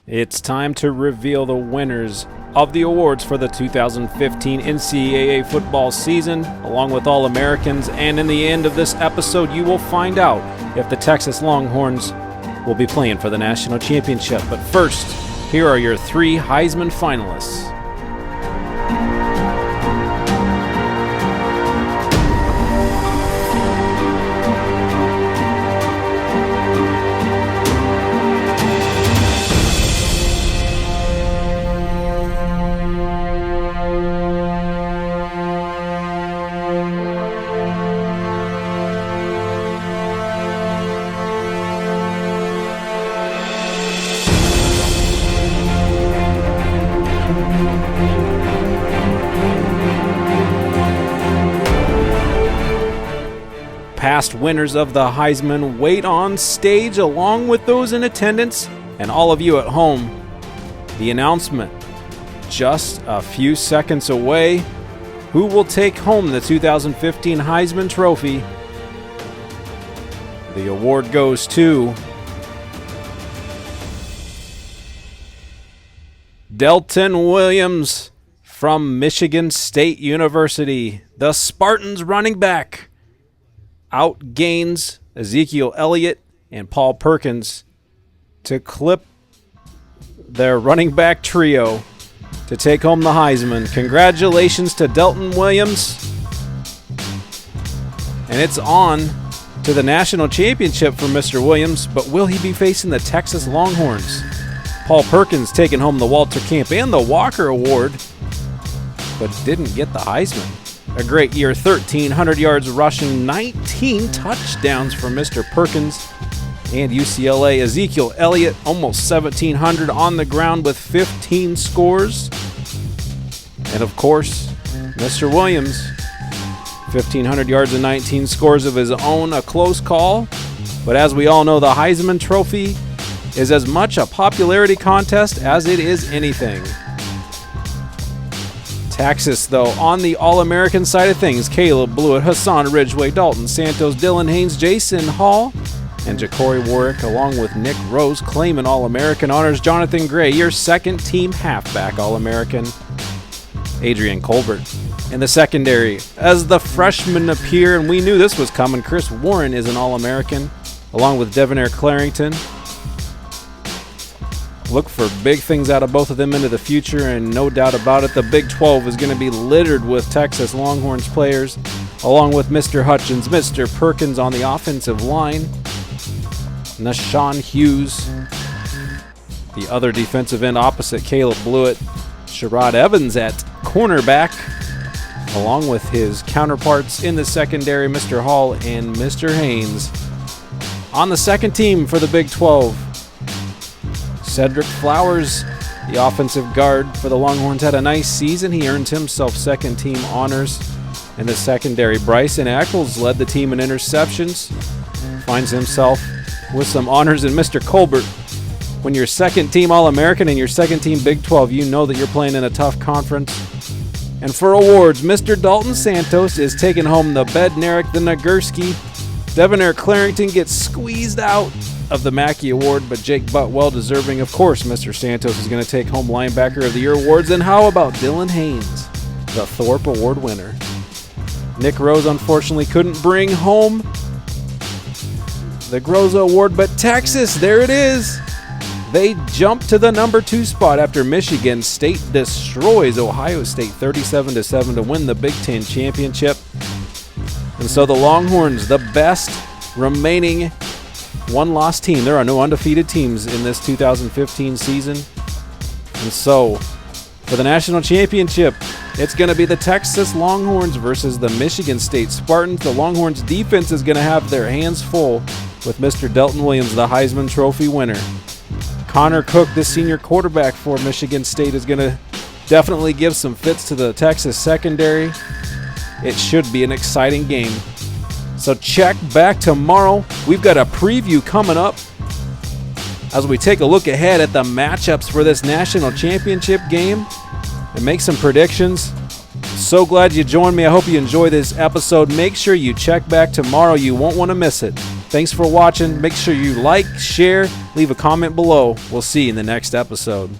It's time to reveal the winners of the awards for the 2015 NCAA football season, along with All-Americans, and in the end of this episode, you will find out if the Texas Longhorns will be playing for the national championship. But first, here are your 3 Heisman finalists. Past winners of the Heisman wait on stage along with those in attendance and all of you at home. The announcement just a few seconds away. Who will take home the 2015 Heisman Trophy? The award goes to Delton Williams from Michigan State University. The Spartans running back outgains Ezekiel, Elliot, and Paul Perkins to clip their running back trio to take home the Heisman. Congratulations to Delton Williams. And it's on to the national championship for Mr. Williams, but will he be facing the Texas Longhorns? Paul Perkins taking home the Walter Camp and the Walker Award, but didn't get the Heisman. A great year, 1,300 yards rushing, 19 touchdowns for Mr. Perkins and UCLA. Ezekiel Elliott, almost 1,700 on the ground with 15 scores. And of course, Mr. Williams, 1,500 yards and 19 scores of his own, a close call. But as we all know, the Heisman Trophy is as much a popularity contest as it is anything. Texas, though, on the All-American side of things, Caleb Blewett, Hassan Ridgeway, Dalton Santos, Dylan Haynes, Jason Hall, and Ja'Cory Warrick, along with Nick Rose, claiming All-American honors. Jonathan Gray, your second-team halfback All-American. Adrian Colbert in the secondary. As the freshmen appear, and we knew this was coming, Chris Warren is an All-American, along with Devonair Clarington. Look for big things out of both of them into the future, and no doubt about it, the Big 12 is going to be littered with Texas Longhorns players, along with Mr. Hutchins, Mr. Perkins on the offensive line, Nashawn Hughes, the other defensive end opposite Caleb Blewett, Sherrod Evans at cornerback, along with his counterparts in the secondary, Mr. Hall and Mr. Haynes. On the second team for the Big 12, Cedric Flowers, the offensive guard for the Longhorns, had a nice season. He earned himself second-team honors in the secondary. Bryson Eccles led the team in interceptions, finds himself with some honors. And Mr. Colbert, when you're second-team All-American and you're second-team Big 12, you know that you're playing in a tough conference. And for awards, Mr. Dalton Santos is taking home the Bednarik, the Nagurski. Devonair Clarington gets squeezed out of the Mackey Award, but Jake Butt well deserving. Of course, Mr. Santos is going to take home Linebacker of the Year awards. And how about Dylan Haynes, the Thorpe Award winner? Nick Rose unfortunately couldn't bring home the Groza Award, but Texas, there it is. They jump to the number 2 spot after Michigan State destroys Ohio State 37-7 to win the Big Ten championship. And so the Longhorns, the best remaining one-loss team. There are no undefeated teams in this 2015 season. And so, for the national championship, it's going to be the Texas Longhorns versus the Michigan State Spartans. The Longhorns defense is going to have their hands full with Mr. Delton Williams, the Heisman Trophy winner. Connor Cook, the senior quarterback for Michigan State, is going to definitely give some fits to the Texas secondary. It should be an exciting game. So check back tomorrow. We've got a preview coming up as we take a look ahead at the matchups for this national championship game and make some predictions. So glad you joined me. I hope you enjoy this episode. Make sure you check back tomorrow. You won't want to miss it. Thanks for watching. Make sure you like, share, leave a comment below. We'll see you in the next episode.